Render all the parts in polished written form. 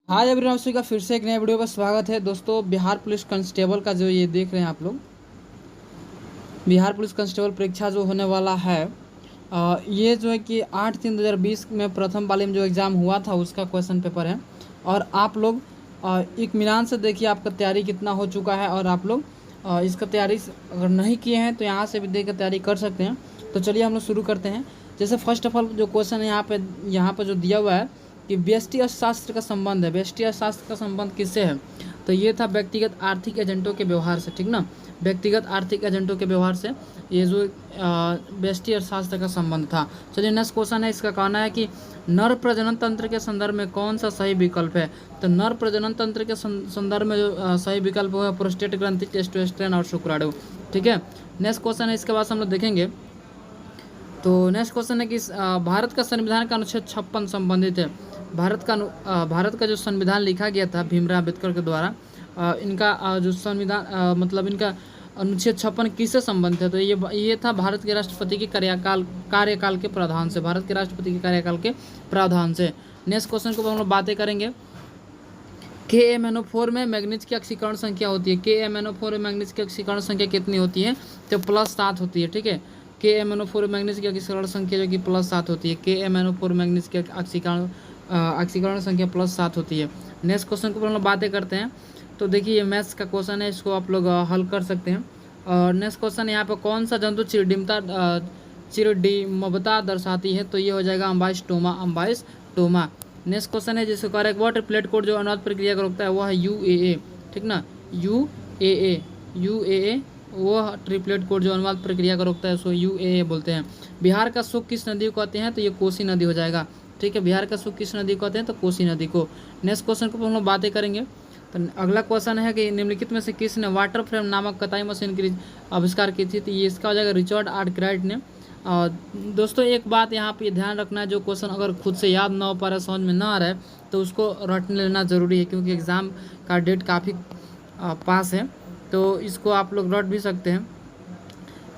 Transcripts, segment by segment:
Hi everyone, का फिर से एक नए वीडियो पर स्वागत है। दोस्तों, बिहार पुलिस कांस्टेबल का जो ये देख रहे हैं आप लोग, बिहार पुलिस कांस्टेबल परीक्षा जो होने वाला है, ये जो है कि 8/3/2020 में प्रथम पाली में जो एग्ज़ाम हुआ था उसका क्वेश्चन पेपर है। और आप लोग इत्मीनान से देखिए आपका तैयारी कितना हो चुका है। और आप लोग इसका तैयारी अगर नहीं किए हैं तो यहाँ से भी देख कर तैयारी कर सकते हैं। तो चलिए हम लोग शुरू करते हैं। जैसे फर्स्ट ऑफ ऑल जो क्वेश्चन है यहाँ पे जो दिया हुआ है कि व्यष्टि अर्थशास्त्र का संबंध है। व्यष्टि अर्थशास्त्र का संबंध किससे है? तो ये था व्यक्तिगत आर्थिक एजेंटों के व्यवहार से, ठीक ना। व्यक्तिगत आर्थिक एजेंटों के व्यवहार से ये जो व्यष्टि अर्थशास्त्र का संबंध था। चलिए नेक्स्ट क्वेश्चन है, इसका कहना है कि नर प्रजनन तंत्र के संदर्भ में कौन सा सही विकल्प है? तो नर प्रजनन तंत्र के संदर्भ में जो सही विकल्प है प्रोस्टेट ग्रंथि, टेस्टोस्टेरोन और शुक्राणु, ठीक है। नेक्स्ट क्वेश्चन है, इसके बाद हम लोग देखेंगे। तो नेक्स्ट क्वेश्चन है कि भारत का संविधान का अनुच्छेद 56 संबंधित है। भारत का जो संविधान लिखा गया था भीमराव अम्बेडकर के द्वारा, इनका जो संविधान मतलब इनका अनुच्छेद 56 किससे संबंधित है? तो ये था भारत के राष्ट्रपति के कार्यकाल के प्रावधान से। भारत के राष्ट्रपति के कार्यकाल के प्रावधान से। नेक्स्ट क्वेश्चन को हम लोग बातें करेंगे। KMnO4 में मैग्नीज की ऑक्सीकरण संख्या होती है। KMnO4 में मैग्नीज की ऑक्सीकरण संख्या कितनी होती है? तो +7 होती है, ठीक है। KMnO4 मैग्नीज की ऑक्सीकरण संख्या जो कि +7 होती है। KMnO4 मैग्नीज की ऑक्सीकरण संख्या +7 होती है। नेक्स्ट क्वेश्चन को हम लोग बातें करते हैं। तो देखिए ये मैथ्स का क्वेश्चन है, इसको आप लोग हल कर सकते हैं। और नेक्स्ट क्वेश्चन यहाँ पर कौन सा जंतु चिरडिम्बता दर्शाती है? तो ये हो जाएगा अम्बाइस्टोमा। नेक्स्ट क्वेश्चन है जिसको करेक्ट वाटर प्लेट कोड जो अनुवाद प्रक्रिया को रोकता है वह है UAA, ठीक ना। UAA वह ट्रिपलेट कोड जो अनुवाद प्रक्रिया को रोकता है उसको UAA बोलते हैं। बिहार का सुख किस नदी को कहते हैं? तो ये कोसी नदी हो जाएगा, ठीक है। बिहार का सुख किस नदी को कहते हैं? तो कोसी नदी को। नेक्स्ट क्वेश्चन को हम लोग बातें करेंगे। तो अगला क्वेश्चन है कि निम्नलिखित में से किसने वाटर फ्रेम नामक कताई मशीन की आविष्कार की थी? तो ये इसका हो जाएगा रिचर्ड आर्कराइट ने। दोस्तों एक बात यहाँ पे ध्यान रखना है, जो क्वेश्चन अगर खुद से याद ना हो पा रहा, समझ में ना आ रहा है, तो उसको रट लेना ज़रूरी है, क्योंकि एग्ज़ाम का डेट काफ़ी पास है, तो इसको आप लोग रट भी सकते हैं,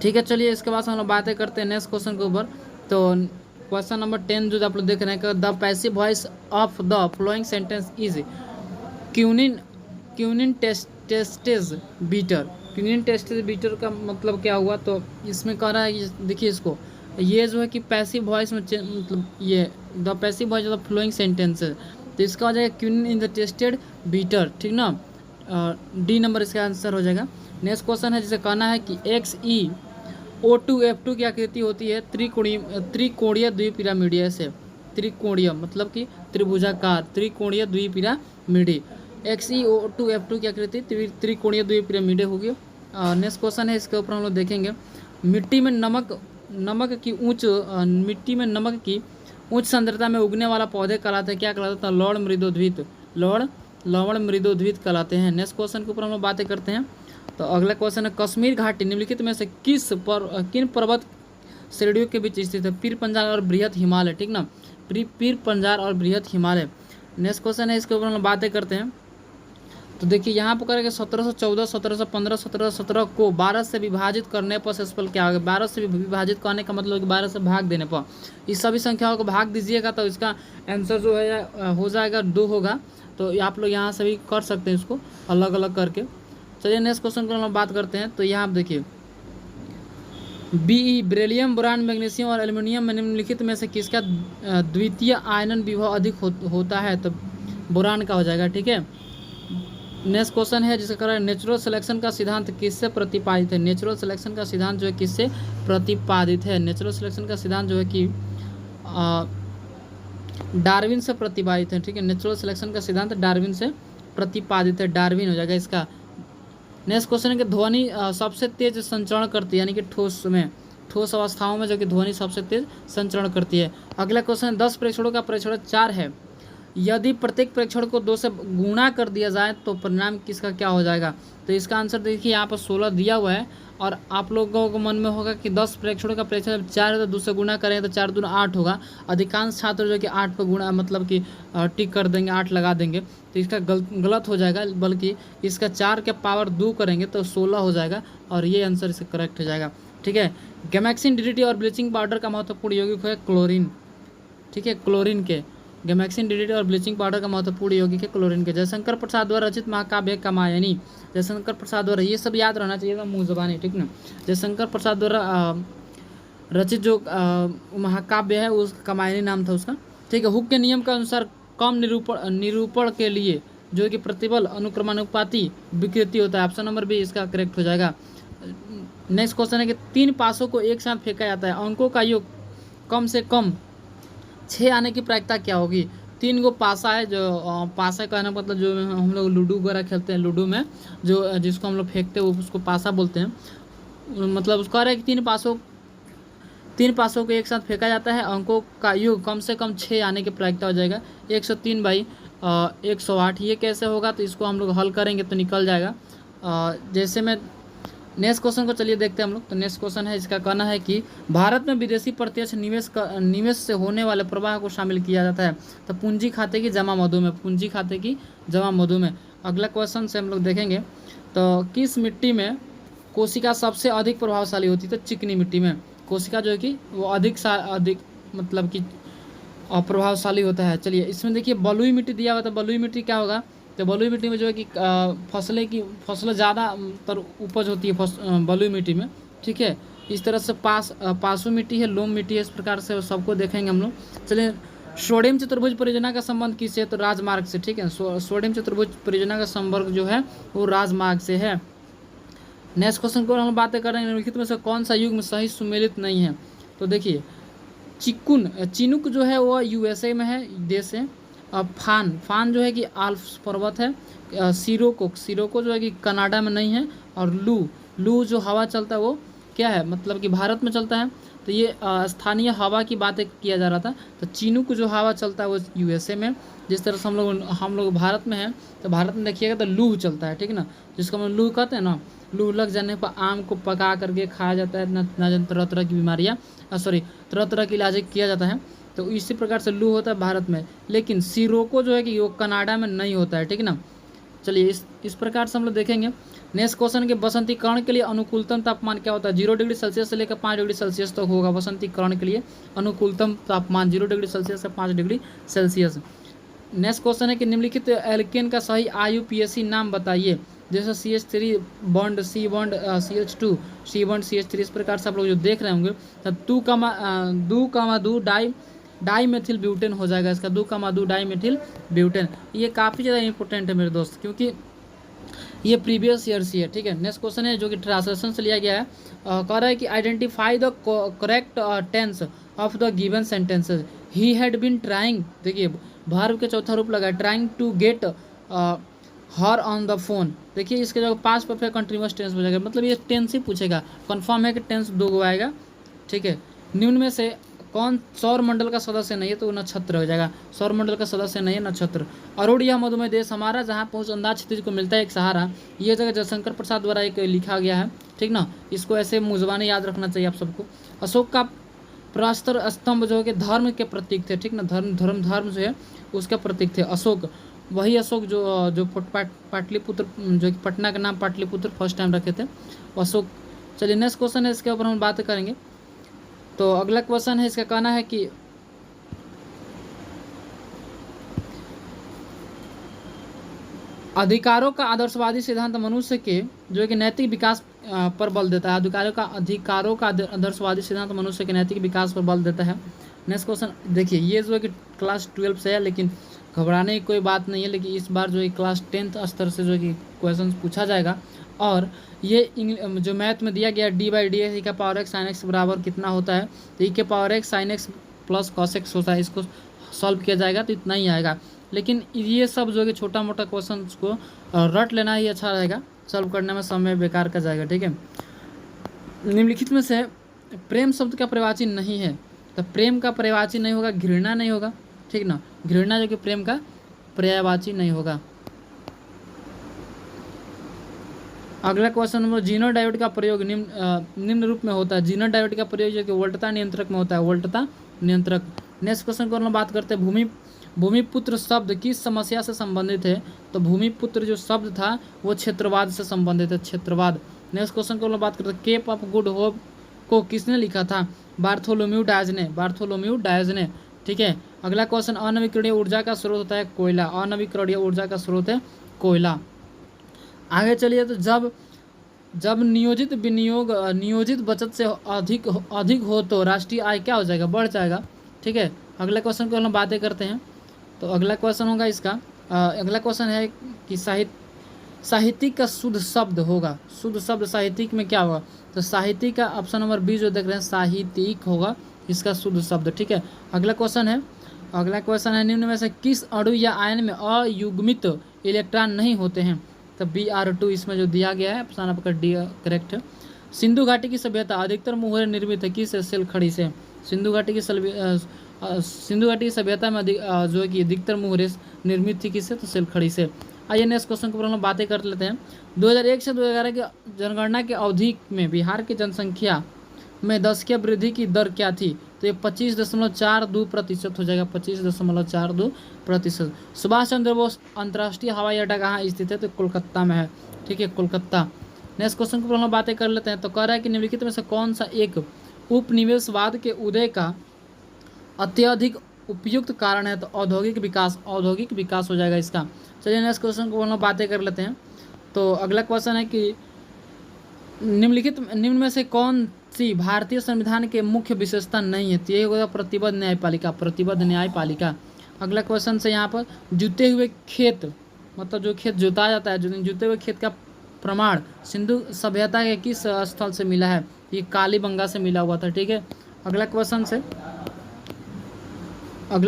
ठीक है। चलिए इसके बाद हम लोग बातें करते हैं नेक्स्ट क्वेश्चन के ऊपर। तो क्वेश्चन नंबर 10 जो आप लोग देख रहे हैं, the passive voice of the flowing sentence is quinine tastes bitter. Quinine tastes bitter का मतलब क्या हुआ? तो इसमें कह रहा है, देखिए इसको, ये जो है कि पैसिव वॉइस में मतलब ये the passive voice of the flowing sentence है, तो इसका हो जाएगा quinine in the tasted bitter, ठीक ना। डी नंबर इसका आंसर हो जाएगा। नेक्स्ट क्वेश्चन है जिसे कहना है कि XeO2F2 की आकृति होती है त्रिकोणीय द्विपिरामिडीय से। त्रिकोणीय मतलब कि त्रिभुजाकार, त्रिकोणीय द्विपिरामिडी। XeO2F2 की आकृति त्रिकोणीय द्विपिरामिडीय होगी। नेक्स्ट क्वेश्चन है, इसके ऊपर हम लोग देखेंगे। मिट्टी में नमक की उच्च सांद्रता में उगने वाला पौधे कहलाते हैं, क्या कहलाता है? लवण मृदोद्भिद कहलाते हैं। नेक्स्ट क्वेश्चन के ऊपर हम लोग बातें करते हैं। तो अगला क्वेश्चन है, कश्मीर घाटी निम्नलिखित में से किन पर्वत श्रेणियों के बीच स्थित है? पीर पंजाल और बृहत हिमालय, ठीक ना। पीर पंजाल और बृहत हिमालय। नेक्स्ट क्वेश्चन है, इसके ऊपर हम लोग बातें करते हैं। तो देखिए यहाँ पर करेंगे 1714, 1715, 1717 को 12 से विभाजित करने पर सेसफल क्या होगा? 12 से विभाजित करने का मतलब कि 12 से भाग देने पर। इस सभी संख्याओं को भाग दीजिएगा तो इसका आंसर जो है हो जाएगा 2 होगा। तो आप लोग यहाँ से भी कर सकते हैं इसको अलग अलग करके। चलिए नेक्स्ट क्वेश्चन को हम बात करते हैं। तो यहाँ आप देखिए, BE बेरिलियम, बोरान, मैग्नीशियम और एल्युमिनियम में निम्नलिखित में से किसका द्वितीय आयनन विभव अधिक होता है? तो बोरान का हो जाएगा, ठीक है। नेक्स्ट क्वेश्चन है जिसका करें नेचुरल सिलेक्शन का सिद्धांत किससे प्रतिपादित है? नेचुरल सिलेक्शन का सिद्धांत जो है किससे प्रतिपादित है? नेचुरल सिलेक्शन का सिद्धांत जो है कि डार्विन से प्रतिपादित है, ठीक है। नेचुरल सिलेक्शन का सिद्धांत डार्विन से प्रतिपादित है, डार्विन हो जाएगा इसका। नेक्स्ट क्वेश्चन है कि ध्वनि सबसे तेज संचरण करती है, यानी कि ठोस अवस्थाओं में जो कि ध्वनि सबसे तेज संचरण करती है। अगला क्वेश्चन 10 प्रेक्षणों का प्रेक्षण 4 है, यदि प्रत्येक प्रेक्षण को 2 से गुणा कर दिया जाए तो परिणाम किसका क्या हो जाएगा? तो इसका आंसर देखिए यहाँ पर 16 दिया हुआ है, और आप लोगों को मन में होगा कि 10 प्रेक्षणों का प्रेक्षण 4 है तो 2 से गुणा करें तो 4 दूना 8 होगा। अधिकांश छात्र जो कि 8 पर गुणा मतलब कि टिक कर देंगे, 8 लगा देंगे, तो इसका गलत हो जाएगा, बल्कि इसका 4 के पावर 2 करेंगे तो 16 हो जाएगा, और ये आंसर इसका करेक्ट हो जाएगा, ठीक है। गैमेक्सिन, DDT और ब्लीचिंग पाउडर का महत्वपूर्ण यौगिक है क्लोरीन, ठीक है, क्लोरीन के। गैमेक्सिन डीडीटी और ब्लीचिंग पाउडर का महत्वपूर्ण यौगिक है क्लोरीन के। जयशंकर प्रसाद द्वारा रचित महाकाव्य है कामायनी। जयशंकर प्रसाद द्वारा, ये सब याद रहना चाहिए था मुँह ज़बानी, ठीक ना। जयशंकर प्रसाद द्वारा रचित जो महाकाव्य है उस कामायनी नाम था उसका, ठीक है। हुक के नियम के अनुसार कम निरूपण के लिए जो कि प्रतिबल अनुक्रमानुपाती विकृति होता है। ऑप्शन नंबर बी इसका करेक्ट हो जाएगा। नेक्स्ट क्वेश्चन है कि 3 पासों को एक साथ फेंका जाता है, अंकों का योग कम से कम 6 आने की प्रायिकता क्या होगी। 3 गो पासा है, जो पासा कहना मतलब जो हम लोग लूडो वगैरह खेलते हैं, लूडो में जो जिसको हम लोग फेंकते हैं उसको पासा बोलते हैं। मतलब उसका है कि 3 पासों को एक साथ फेंका जाता है, अंकों का योग कम से कम 6 आने की प्रायिकता हो जाएगा। 103 बाई 108। ये कैसे होगा, तो इसको हम लोग हल करेंगे तो निकल जाएगा। जैसे मैं नेक्स्ट क्वेश्चन को चलिए देखते हैं हम लोग। तो नेक्स्ट क्वेश्चन है, इसका कहना है कि भारत में विदेशी प्रत्यक्ष निवेश से होने वाले प्रवाह को शामिल किया जाता है। तो पूंजी खाते की जमा मधु में, पूंजी खाते की जमा मधु में। अगला क्वेश्चन से हम लोग देखेंगे, तो किस मिट्टी में कोशिका सबसे अधिक प्रभावशाली होती है। तो चिकनी मिट्टी में कोशिका जो है कि वो अधिक मतलब कि प्रभावशाली होता है। चलिए इसमें देखिए बलुई मिट्टी दिया हुआ था, बलुई मिट्टी क्या होगा, तो बलुई मिट्टी में जो है कि फसलें ज़्यादा तर उपज होती है बलुई मिट्टी में, ठीक है। इस तरह से पासु मिट्टी है, लोम मिट्टी है, इस प्रकार से सबको देखेंगे हम लोग। चलिए सोडियम चतुर्भुज परियोजना का संबंध किससे, तो राजमार्ग से, ठीक है। सोडियम चतुर्भुज परियोजना का संपर्क जो है वो राजमार्ग से है। नेक्स्ट क्वेश्चन को हम बातें करेंगे, निम्नलिखित में से कौन सा युग्म सही सुमेलित नहीं है। तो देखिए चिनुक जो है वो यूएसए में है, देश है। फान जो है कि आल्प्स पर्वत है। सिरोको जो है कि कनाडा में नहीं है। और लू जो हवा चलता है वो क्या है, मतलब कि भारत में चलता है। तो ये स्थानीय हवा की बातें किया जा रहा था। तो चिनुक जो हवा चलता है वो यूएसए में। जिस तरह से हम लोग भारत में हैं, तो भारत में देखिएगा तो लूह चलता है, ठीक है ना, जिसको हम लूह कहते हैं ना। लूह लग जाने पर आम को पका करके खाया जाता है, न तरह तरह की बीमारियाँ तरह तरह की इलाज किया जाता है। तो इसी प्रकार से लूह होता है भारत में, लेकिन सिरोको जो है कि वो कनाडा में नहीं होता है, ठीक है ना। चलिए इस प्रकार से हम लोग देखेंगे। नेक्स्ट क्वेश्चन के बसंतीकरण के लिए अनुकूलतम तापमान क्या होता है। 0 डिग्री सेल्सियस से लेकर 5 डिग्री सेल्सियस तक होगा बसंतीकरण के लिए अनुकूलतम तापमान, 0 डिग्री सेल्सियस से 5 डिग्री सेल्सियस। नेक्स्ट क्वेश्चन है कि निम्नलिखित एल्केन का सही IUPAC नाम बताइए। जैसे CH3 bond, C bond CH2, C bond CH3, इस प्रकार से आप लोग जो देख रहे होंगे। तो 2 डाई मेथिल ब्यूटेन हो जाएगा इसका, 2 डाई मेथिल ब्यूटेन। ये काफ़ी ज़्यादा इंपॉर्टेंट है मेरे दोस्त, क्योंकि ये प्रीवियस ईयर से है, ठीक है। नेक्स्ट क्वेश्चन है जो कि ट्रांसलेशन से लिया गया है। कह रहा है कि identify the correct tense of the given sentences. He had been trying, देखिए वर्ब के चौथा रूप लगा, trying to get her on the phone. देखिए इसके जगह पास्ट परफेक्ट कंटिन्यूअस टेंस हो जाएगा, मतलब ये टेंस ही पूछेगा। कंफर्म है कि टेंस 2 गो आएगा, ठीक है। निम्न में से कौन सौर मंडल का सदस्य नहीं है, तो नक्षत्र हो जाएगा। सौर मंडल का सदस्य नहीं है नक्षत्र। अरुण यह मधुमेह देश हमारा, जहाँ पहुँच अंदाज क्षितिज को मिलता है एक सहारा। ये जगह जयशंकर प्रसाद द्वारा एक लिखा गया है, ठीक ना। इसको ऐसे मुजबानी याद रखना चाहिए आप सबको। अशोक का प्रस्तर स्तंभ जो है कि धर्म के प्रतीक थे, ठीक ना। धर्म जो है उसका प्रतीक थे अशोक। वही अशोक जो पाटलिपुत्र, जो कि पटना का नाम पाटलिपुत्र फर्स्ट टाइम रखे थे, अशोक। चलिए नेक्स्ट क्वेश्चन है, इसके ऊपर हम बात करेंगे। तो अगला क्वेश्चन है, इसका कहना है कि अधिकारों का आदर्शवादी सिद्धांत मनुष्य के जो है कि नैतिक विकास पर बल देता है। अधिकारों का आदर्शवादी सिद्धांत मनुष्य के नैतिक विकास पर बल देता है। नेक्स्ट क्वेश्चन देखिए, ये जो है कि क्लास 12 से है, लेकिन घबराने की कोई बात नहीं है। लेकिन इस बार जो है क्लास 10th स्तर से जो है कि क्वेश्चन पूछा जाएगा। और ये जो मैथ में दिया गया d/dx e का पावर x sin x बराबर कितना होता है, तो e के power x sin x plus cos x होता है। इसको सॉल्व किया जाएगा तो इतना ही आएगा। लेकिन ये सब जो है कि छोटा मोटा क्वेश्चन को रट लेना ही अच्छा रहेगा, सॉल्व करने में समय बेकार का जाएगा, ठीक है। निम्नलिखित में से प्रेम शब्द का पर्यायवाची नहीं है, तो प्रेम का पर्यायवाची नहीं होगा, घृणा नहीं होगा, ठीक ना। घृणा जो कि प्रेम का पर्यायवाची नहीं होगा। अगला क्वेश्चन नंबर, जीनर डायोड का प्रयोग निम्न रूप में होता है। जीनर डायोड का प्रयोग जो कि वोल्टता नियंत्रक में होता है, वोल्टता नियंत्रक। नेक्स्ट क्वेश्चन को हम बात करते हैं, भूमिपुत्र शब्द किस समस्या से संबंधित है, तो भूमिपुत्र जो शब्द था वो क्षेत्रवाद से संबंधित है, क्षेत्रवाद। नेक्स्ट क्वेश्चन को हम बात करते हैं, केप ऑफ गुड होप को किसने लिखा था, बार्थोलोम्यू डायज ने, ठीक है। अगला क्वेश्चन, अनवीकरणीय ऊर्जा का स्रोत होता है कोयला। अनवीकरणीय ऊर्जा का स्रोत है कोयला। आगे चलिए, तो जब जब नियोजित विनियोग नियोजित बचत से अधिक हो तो राष्ट्रीय आय क्या हो जाएगा, बढ़ जाएगा। ठीक है, अगला क्वेश्चन को हम बातें करते हैं। तो अगला क्वेश्चन होगा इसका, अगला क्वेश्चन है कि साहित्यिक का शुद्ध शब्द होगा, शुद्ध शब्द साहित्यिक में क्या होगा, तो साहित्यिक का ऑप्शन नंबर बी जो देख रहे हैं साहित्यिक होगा इसका शुद्ध शब्द। ठीक है, अगला क्वेश्चन है निम्न में से किस अणु या आयन में अयुग्मित इलेक्ट्रॉन नहीं होते हैं, तो Br2 इसमें जो दिया गया है ऑप्शन आपका डी करेक्ट है। सिंधु घाटी की सभ्यता अधिकतर मुहरे निर्मित है किस सेल खड़ी से, सिंधु घाटी की सभ्यता में जो है कि अधिकतर मुहरे निर्मित थी किससे, तो सेल खड़ी से। आइए नेक्स्ट क्वेश्चन के ऊपर हम बातें कर लेते हैं। 2001 से 2011 की जनगणना के अवधि में बिहार की जनसंख्या में 10 की वृद्धि की दर क्या थी, तो ये 25.42% हो जाएगा, 25.42%। सुभाष चंद्र बोस अंतर्राष्ट्रीय हवाई अड्डा कहाँ स्थित है, तो कोलकाता में है। ठीक है, कोलकाता। नेक्स्ट क्वेश्चन के ऊपर हम बातें कर लेते हैं। तो कह रहा है कि निम्नलिखित में से कौन सा एक उपनिवेशवाद के उदय का अत्यधिक उपयुक्त कारण है, तो औद्योगिक विकास हो जाएगा इसका। चलिए नेक्स्ट क्वेश्चन को हम बातें कर लेते हैं। तो अगला क्वेश्चन है कि निम्न में से कौन सी भारतीय संविधान के मुख्य विशेषता नहीं है, तो यही होगा प्रतिबद्ध न्यायपालिका। अगला क्वेश्चन से यहाँ पर जुते हुए खेत, मतलब जो खेत जोता जाता है, जुते हुए खेत का प्रमाण सिंधु सभ्यता के किस स्थल से मिला है, ये कालीबंगा से मिला हुआ था। ठीक है, अगला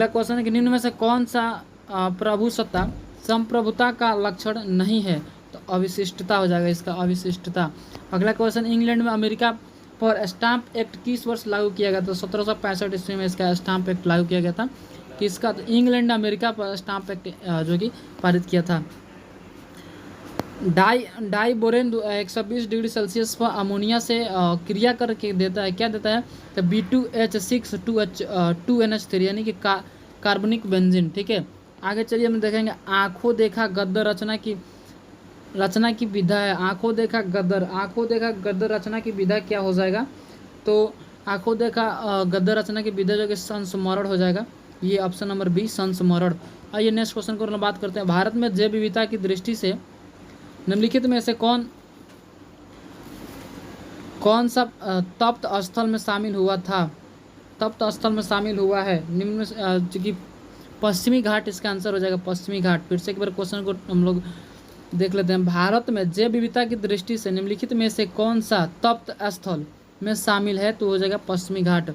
क्वेश्चन है कि निम्न में से कौन सा प्रभुसत्ता संप्रभुता का लक्षण नहीं है, तो अविशिष्टता हो जाएगा इसका, अविशिष्टता। अगला क्वेश्चन, इंग्लैंड में अमेरिका पर स्टाम्प एक्ट किस वर्ष लागू किया गया था, तो 1765 ईस्वी में इसका स्टाम्प एक्ट लागू किया गया था। किसका, तो इंग्लैंड ने अमेरिका पर स्टाम्प एक्ट जो कि पारित किया था। डाइबोरेन 120 डिग्री सेल्सियस पर अमोनिया से क्रिया करके देता है, क्या देता है, तो B2H6 2NH3 यानी कि कार्बनिक बेंजीन। ठीक है, आगे चलिए हम देखेंगे आंखों देखा गद्य रचना की विधा है। आंखों देखा गद्य रचना की विधा क्या हो जाएगा, तो आंखों देखा गद्य रचना की विधा जो कि संस्मरण हो जाएगा, ये ऑप्शन नंबर बी संस्मरण। आइए नेक्स्ट क्वेश्चन को बात करते हैं। भारत में जैव विविधता की दृष्टि से निम्नलिखित में से कौन सा तप्त स्थल में शामिल हुआ है, निम्न में जो कि पश्चिमी घाट इसका आंसर हो जाएगा, पश्चिमी घाट। फिर से एक बार क्वेश्चन को हम लोग देख लेते हैं। भारत में जैव विविधता की दृष्टि से निम्नलिखित में से कौन सा तप्त स्थल में शामिल है, तो हो जाएगा पश्चिमी घाट।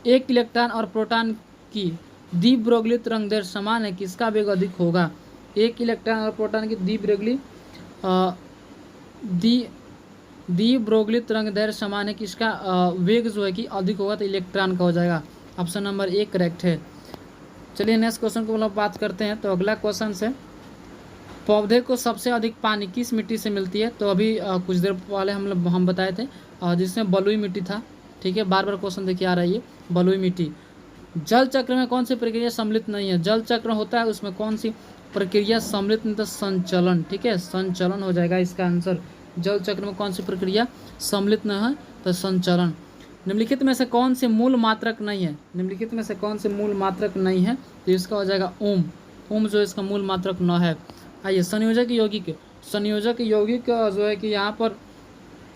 एक इलेक्ट्रॉन और प्रोटॉन की द्विब्रोगली तरंगदैर्घ्य समान है, किसका वेग अधिक होगा, एक इलेक्ट्रॉन और प्रोटॉन की द्विब्रोगली तरंगदैर्घ्य समान है, किसका वेग जो है कि अधिक होगा, तो इलेक्ट्रॉन का हो जाएगा, ऑप्शन नंबर ए करेक्ट है। चलिए नेक्स्ट क्वेश्चन को हम बात करते हैं। तो अगला क्वेश्चन से, पौधे को सबसे अधिक पानी किस मिट्टी से मिलती है, तो अभी कुछ देर पहले हम बताए थे जिसमें बलुई मिट्टी था। ठीक है, बार बार क्वेश्चन देखिए आ रहा है ये बलुई मिट्टी। जल चक्र में कौन सी प्रक्रिया सम्मिलित नहीं है, जल चक्र होता है उसमें कौन सी प्रक्रिया सम्मिलित नहीं, तो संचलन। ठीक है, संचलन हो जाएगा इसका आंसर। जल चक्र में कौन सी प्रक्रिया सम्मिलित नहीं है, तो संचलन। निम्नलिखित में से कौन से मूल मात्रक नहीं है, तो इसका हो जाएगा ओम। ओम जो इसका मूल मात्रक न है। आइए संयोजक यौगिक जो है कि यहाँ पर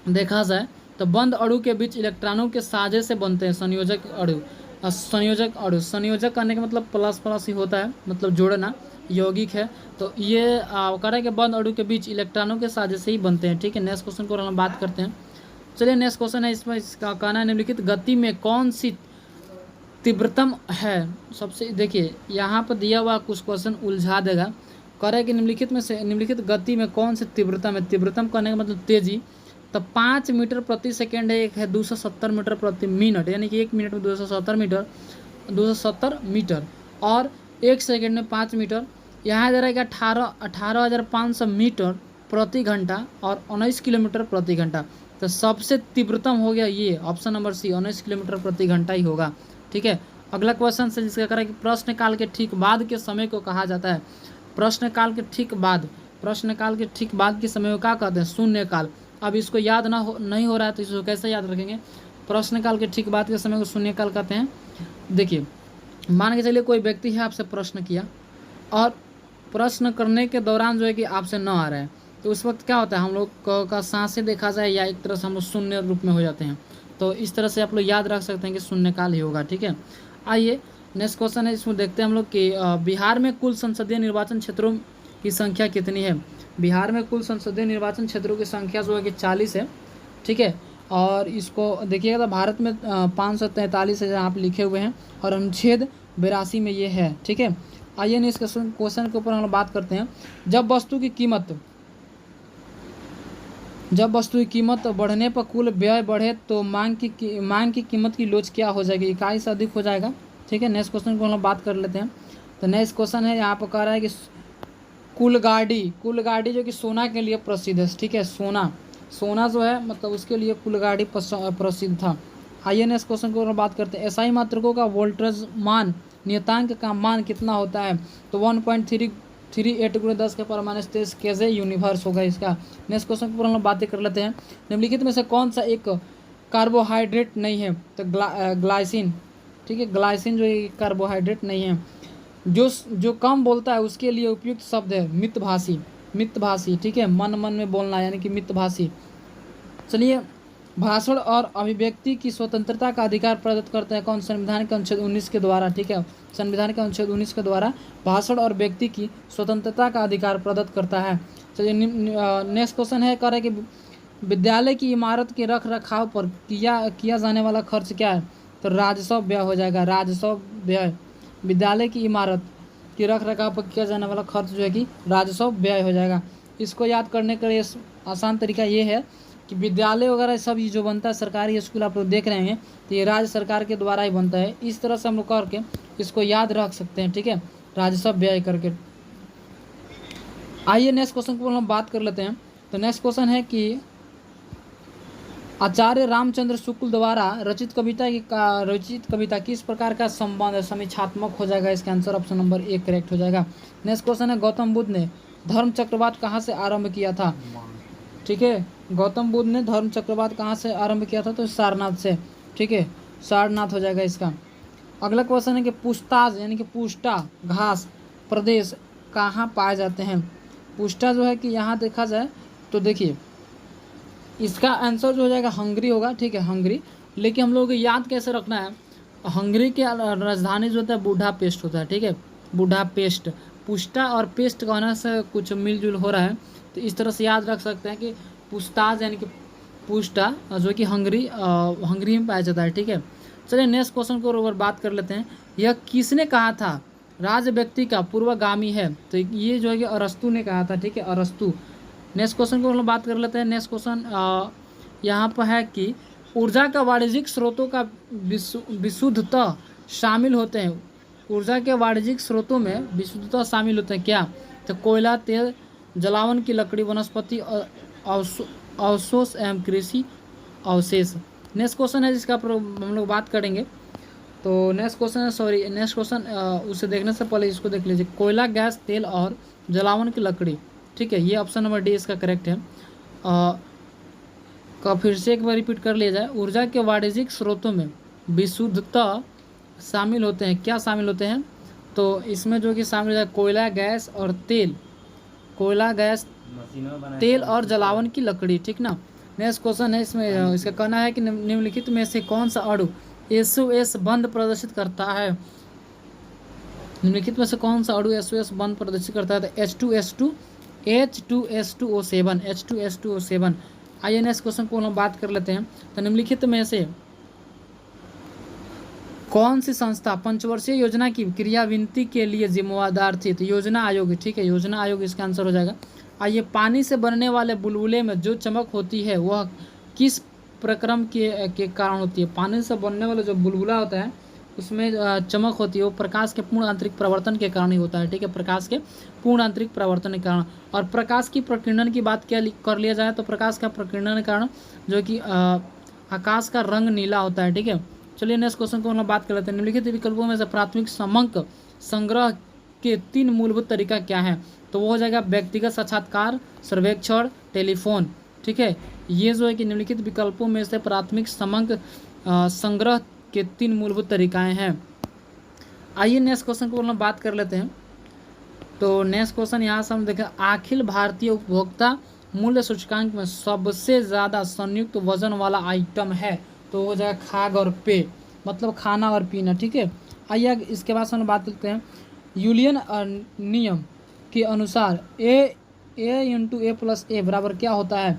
देखा जाए तो बंद अणु के बीच इलेक्ट्रॉनों के साझे से बनते हैं संयोजक अणु। संयोजक करने का मतलब प्लस प्लस ही होता है, मतलब जोड़ना, यौगिक है। तो ये कह रहा है कि बंद अणु के बीच इलेक्ट्रॉनों के साझे से ही बनते हैं। ठीक है, नेक्स्ट क्वेश्चन को हम बात करते हैं। चलिए नेक्स्ट क्वेश्चन है, इसमें इसका कहना है निम्नलिखित गति में कौन सी तीव्रतम है। सबसे देखिए यहाँ पर दिया हुआ कुछ क्वेश्चन उलझा देगा। कह रहा है कि निम्नलिखित गति में कौन सी तीव्रतम है। तीव्रतम करने का मतलब तेजी। तो 5 मीटर प्रति सेकेंड है, एक है 270 मीटर प्रति मिनट, यानी कि 1 मिनट में 270 मीटर और 1 सेकेंड में 5 मीटर। यहाँ दे रहा है कि 18,500 मीटर प्रति घंटा और 19 किलोमीटर प्रति घंटा। तो सबसे तीव्रतम हो गया ये ऑप्शन नंबर सी, 19 किलोमीटर प्रति घंटा ही होगा। ठीक है, अगला क्वेश्चन से जिसका कह रहा है कि प्रश्नकाल के ठीक बाद के समय को कहा जाता है। प्रश्नकाल के ठीक बाद के समय को क्या कहते हैं, शून्यकाल। अब इसको याद नहीं हो रहा है तो इसको कैसे याद रखेंगे। प्रश्नकाल के ठीक बाद के समय को शून्यकाल कहते हैं। देखिए मान के चलिए कोई व्यक्ति है, आपसे प्रश्न किया और प्रश्न करने के दौरान जो है कि आपसे न आ रहा है, तो उस वक्त क्या होता है, हम लोग का सांसें देखा जाए या एक तरह से हम लोग शून्य रूप में हो जाते हैं। तो इस तरह से आप लोग याद रख सकते हैं कि शून्यकाल ही होगा। ठीक है, आइए नेक्स्ट क्वेश्चन है, इसमें देखते हैं हम लोग कि बिहार में कुल संसदीय निर्वाचन क्षेत्रों की संख्या कितनी है। बिहार में कुल संसदीय निर्वाचन क्षेत्रों की संख्या जो है कि 40 है। ठीक है, और इसको देखिएगा तो भारत में 543 है जहाँ आप लिखे हुए हैं, और अनुच्छेद 82 में ये है। ठीक है, आइए नेक्स्ट क्वेश्चन के ऊपर हम लोग बात करते हैं। जब वस्तु की कीमत बढ़ने पर कुल व्यय बढ़े तो मांग की कीमत की लोच क्या हो जाएगी, इकाई से अधिक हो जाएगा। ठीक है, नेक्स्ट क्वेश्चन को हम लोग बात कर लेते हैं। तो नेक्स्ट क्वेश्चन है, यहाँ पर कह रहा है कि कुल गाड़ी जो कि सोना के लिए प्रसिद्ध है। ठीक है, सोना जो है मतलब उसके लिए कुल गाड़ी प्रसिद्ध था। आइए नेक्स्ट क्वेश्चन को बात करते हैं। एसआई मात्रकों का वोल्टेज मान नियतांक का मान कितना होता है, तो 1.38 × 10⁻³ केजे यूनिवर्स होगा इसका। नेक्स्ट क्वेश्चन पर हम लोग बातें कर लेते हैं। निम्नलिखित में से कौन सा एक कार्बोहाइड्रेट नहीं है, तो ग्लाइसिन। ठीक है, ग्लाइसिन जो एक कार्बोहाइड्रेट नहीं है। जो कम बोलता है उसके लिए उपयुक्त शब्द है मितभाषी। ठीक है, मन में बोलना यानी कि मितभाषी। चलिए, भाषण और अभिव्यक्ति की स्वतंत्रता का अधिकार प्रदत्त करते हैं कौन, संविधान के अनुच्छेद 19 के द्वारा। ठीक है, संविधान के अनुच्छेद 19 के द्वारा भाषण और व्यक्ति की स्वतंत्रता का अधिकार प्रदत्त करता है। चलिए नेक्स्ट क्वेश्चन है, कह रहे कि विद्यालय की इमारत के रख रखाव पर किया जाने वाला खर्च क्या है, तो राजस्व व्यय हो जाएगा। राजस्व व्यय, विद्यालय की इमारत की रख रखाव पर किया जाने वाला खर्च जो है कि राजस्व व्यय हो जाएगा। इसको याद करने का लिए आसान तरीका ये है कि विद्यालय वगैरह सब ये जो बनता है सरकारी स्कूल आप लोग देख रहे हैं, तो ये राज्य सरकार के द्वारा ही बनता है। इस तरह से हम लोग करके इसको याद रख सकते हैं। ठीक है, राजस्व व्यय करके। आइए नेक्स्ट क्वेश्चन को हम बात कर लेते हैं। तो नेक्स्ट क्वेश्चन है कि आचार्य रामचंद्र शुक्ल द्वारा रचित कविता किस प्रकार का संबंध समीक्षात्मक हो जाएगा, इसका आंसर ऑप्शन नंबर 1 करेक्ट हो जाएगा। नेक्स्ट क्वेश्चन है, गौतम बुद्ध ने धर्म चक्रवात कहाँ से आरंभ किया था। ठीक है, गौतम बुद्ध ने धर्म चक्रवात कहाँ से आरंभ किया था, तो सारनाथ से। ठीक है, सारनाथ हो जाएगा इसका। अगला क्वेश्चन है कि पूछताछ यानी कि पुष्टा घास प्रदेश कहाँ पाए जाते हैं। पुष्टा जो है कि यहाँ देखा जाए तो देखिए इसका आंसर जो हो जाएगा हंगरी होगा। ठीक है, हंगरी। लेकिन हम लोगों को याद कैसे रखना है, हंगरी की राजधानी जो होता है बुडापेस्ट होता है। ठीक है, बुडापेस्ट। पुष्टा और पेस्ट कहने से कुछ मिलजुल हो रहा है, तो इस तरह से याद रख सकते हैं कि पूछताछ यानी कि पुष्टा जो कि हंगरी में पाया जाता है। ठीक है, चलिए नेक्स्ट क्वेश्चन को ऊपर बात कर लेते हैं। यह किसने कहा था राज व्यक्ति का पूर्वगामी है, तो ये जो है कि अरस्तु ने कहा था। ठीक है, अरस्तु। नेक्स्ट क्वेश्चन को हम लोग बात कर लेते हैं। नेक्स्ट क्वेश्चन यहाँ पर है कि ऊर्जा का वाणिज्यिक स्रोतों का विशुद्धता शामिल होते हैं। ऊर्जा के वाणिज्यिक स्रोतों में विशुद्धता शामिल होते हैं क्या, तो कोयला, तेल, जलावन की लकड़ी, वनस्पति अवशोष एवं कृषि अवशेष। नेक्स्ट क्वेश्चन है जिसका हम लोग बात करेंगे। तो नेक्स्ट क्वेश्चन उसे देखने से पहले इसको देख लीजिए। कोयला, गैस, तेल और जलावन की लकड़ी। ठीक है, ये ऑप्शन नंबर डी इसका करेक्ट है। का फिर से एक बार रिपीट कर लिया जाए। ऊर्जा के वाणिज्यिक स्रोतों में विशुद्धता शामिल होते हैं, क्या शामिल होते हैं, तो इसमें जो कि शामिल है कोयला, गैस और तेल। कोयला, गैस, तेल और जलावन की लकड़ी। ठीक ना। नेक्स्ट क्वेश्चन है, इसमें इसका कहना है कि निम्नलिखित में से कौन सा अणु SOS बंद प्रदर्शित करता है। निम्नलिखित में से कौन सा अणु SOS बंद प्रदर्शित करता है, तो H2S2O7 H2S2O7। आइए नेक्स्ट क्वेश्चन को हम बात कर लेते हैं। तो निम्नलिखित में से कौन सी संस्था पंचवर्षीय योजना की क्रियान्विति के लिए जिम्मेदार थी, तो योजना आयोग। ठीक है, योजना आयोग इसका आंसर हो जाएगा। आइए, पानी से बनने वाले बुलबुले में जो चमक होती है वह किस प्रक्रम के कारण होती है। पानी से बनने वाला जो बुलबुला होता है उसमें चमक होती है, वो प्रकाश के पूर्ण आंतरिक प्रवर्तन के कारण ही होता है। ठीक है, प्रकाश के पूर्ण आंतरिक प्रवर्तन के कारण। और प्रकाश की प्रकीर्णन की बात क्या कर लिया जाए, तो प्रकाश का प्रकीर्णन के कारण जो कि आकाश का रंग नीला होता है। ठीक है, चलिए नेक्स्ट क्वेश्चन को हम बात कर लेते हैं। निम्नलिखित विकल्पों में से प्राथमिक समंक संग्रह के 3 मूलभूत तरीका क्या है, तो वो हो जाएगा व्यक्तिगत साक्षात्कार, सर्वेक्षण, टेलीफोन। ठीक है, ये जो है कि निम्नलिखित विकल्पों में से प्राथमिक समंक संग्रह के 3 मूलभूत तरीकाएं हैं। आइए नेक्स्ट क्वेश्चन को हम बात कर लेते हैं। तो नेक्स्ट क्वेश्चन यहाँ से हम देखें, अखिल भारतीय उपभोक्ता मूल्य सूचकांक में सबसे ज़्यादा संयुक्त वजन वाला आइटम है, तो हो जाएगा खाद्य और पेय, मतलब खाना और पीना। ठीक है, आइए इसके बाद हम बात करते हैं यूलियन नियम के अनुसार ए इंटू ए प्लस ए बराबर क्या होता है।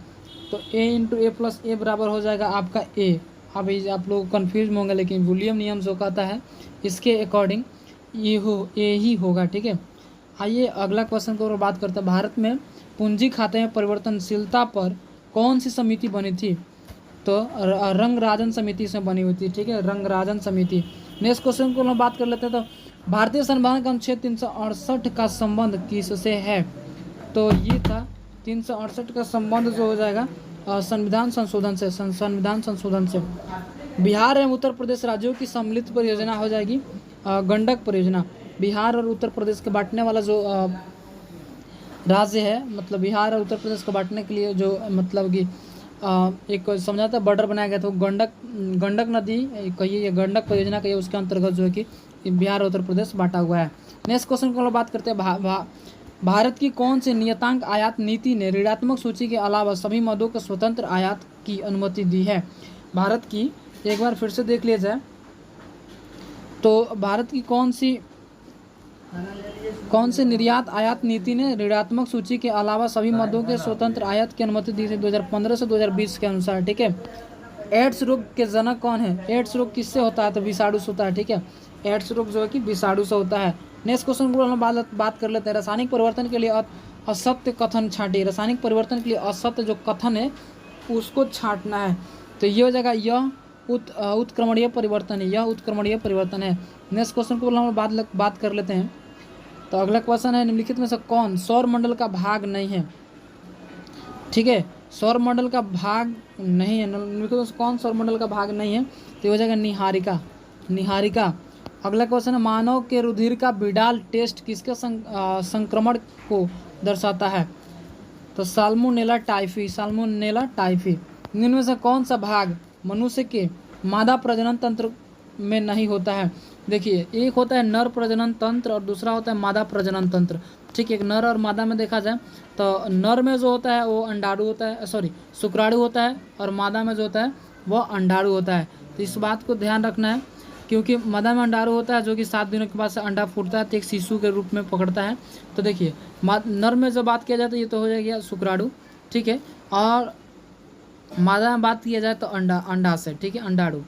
तो ए इंटू ए प्लस ए बराबर हो जाएगा आपका ए। अब आप लोग कन्फ्यूज होंगे, लेकिन विलियम नियम जो कहता है इसके अकॉर्डिंग ये ही होगा। ठीक है, आइए अगला क्वेश्चन को बात करते हैं, भारत में पूंजी खाते में परिवर्तनशीलता पर कौन सी समिति बनी थी। तो रंगराजन समिति से बनी हुई थी। ठीक है, रंगराजन समिति। नेक्स्ट क्वेश्चन को हम बात कर लेते हैं, तो भारतीय संविधान का अनुच्छेद 368 का संबंध किससे है। तो ये था 368 का संबंध जो हो जाएगा संविधान संशोधन से, संविधान संशोधन से। बिहार एवं उत्तर प्रदेश राज्यों की सम्मिलित परियोजना हो जाएगी गंडक परियोजना। बिहार और उत्तर प्रदेश के बांटने वाला जो राज्य है, मतलब बिहार और उत्तर प्रदेश को बांटने के लिए जो मतलब कि एक समझाता बॉर्डर बनाया गया था, गंडक नदी कहिए या गंडक परियोजना कहिए, उसके अंतर्गत जो है कि बिहार और उत्तर प्रदेश बांटा हुआ है। नेक्स्ट क्वेश्चन को हम बात करते हैं, भारत की कौन सी नियतांक आयात नीति ने ऋणात्मक सूची के अलावा सभी मदों को स्वतंत्र आयात की अनुमति दी है। भारत की एक बार फिर से देख लिया जाए, तो भारत की कौन सी निर्यात आयात नीति ने ऋणात्मक सूची के अलावा सभी मदों के स्वतंत्र आयात की अनुमति दी थी 2015 से 2020 के अनुसार। ठीक है, एड्स रोग के जनक कौन है। एड्स रोग किससे होता है, तो विषाणु से होता है। ठीक है, एड्स रोग जो है कि विषाणु से होता है। नेक्स्ट क्वेश्चन को हम बात कर लेते हैं, रासायनिक परिवर्तन के लिए असत्य कथन छांटिए। रासायनिक परिवर्तन के लिए असत्य जो कथन है उसको छांटना है। तो ये हो जाएगा यह उत्क्रमणीय परिवर्तन है, यह उत्क्रमणीय परिवर्तन है। नेक्स्ट क्वेश्चन को हम बात कर लेते हैं, तो अगला क्वेश्चन है, निम्नलिखित में से कौन सौर मंडल का भाग नहीं है। ठीक है, सौर मंडल का भाग नहीं है, निम्नलिखित में से कौन सौर मंडल का भाग नहीं है, तो हो जाएगा निहारिका, निहारिका। अगला क्वेश्चन है, मानव के रुधिर का विडाल टेस्ट किसके संक्रमण को दर्शाता है। तो साल्मोनेला टाइफी, साल्मोनेला टाइफी। निम्न में से कौन सा भाग मनुष्य के मादा प्रजनन तंत्र में नहीं होता है। देखिए, एक होता है नर प्रजनन तंत्र और दूसरा होता है मादा प्रजनन तंत्र। ठीक है, एक नर और मादा में देखा जाए तो नर में जो होता है वो अंडाणु होता है, शुक्राणु होता है, और मादा में जो होता है वह अंडाणु होता है। तो इस बात को ध्यान रखना है, क्योंकि मादा में अंडाणु होता है जो कि 7 दिनों के बाद से अंडा फूटता है, तो एक शिशु के रूप में पकड़ता है। तो देखिए, नर में जब बात किया जाए तो ये तो हो जाएगा शुक्राणु। ठीक है, और मादा में बात किया जाए तो अंडा से। ठीक है, अंडाणु।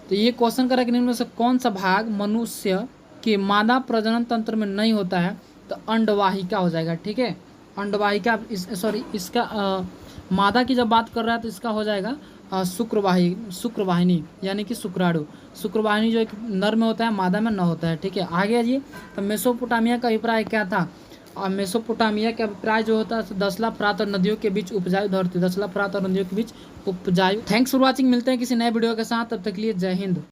तो ये क्वेश्चन करा कि निम्न में से कौन सा भाग मनुष्य के मादा प्रजनन तंत्र में नहीं होता है, तो अंडवाहिका हो जाएगा। ठीक है, अंडवाहिका इसका मादा की जब बात कर रहा है तो इसका हो जाएगा शुक्रवाहिनी, यानी कि शुक्राणु। शुक्रवाहिनी जो एक नर में होता है, मादा में न होता है। ठीक है, आगे आइए, तो मेसोपोटामिया का अभिप्राय क्या था। और मेसोपोटामिया का अभिप्राय जो होता है दसला प्रात और नदियों के बीच उपजाऊ धरती, दसला प्रात और नदियों के बीच उपजाऊ। थैंक्स फॉर वॉचिंग, मिलते हैं किसी नए वीडियो के साथ, तब तक के लिए जय हिंद।